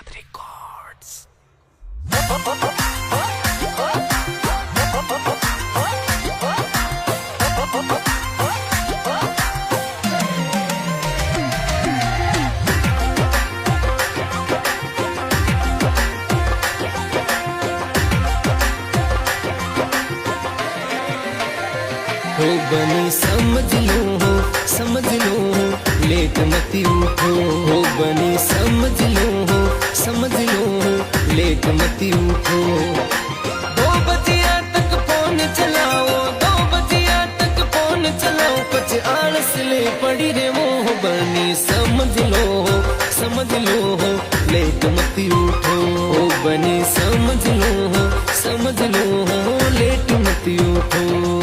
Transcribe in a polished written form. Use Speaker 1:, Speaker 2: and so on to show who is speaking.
Speaker 1: Records.
Speaker 2: हो बनी समझ लो लेट मत उठो। हो बनी समझ लो लेट मत उठो। 2 बजिया तक फोन चलाओ, 2 बजिया तक फोन चलाओ, कुछ आलस ले पड़ी रे वो। हो बनी समझ लो लेट मत उठो। हो बनी समझ लो लेट मत उठो।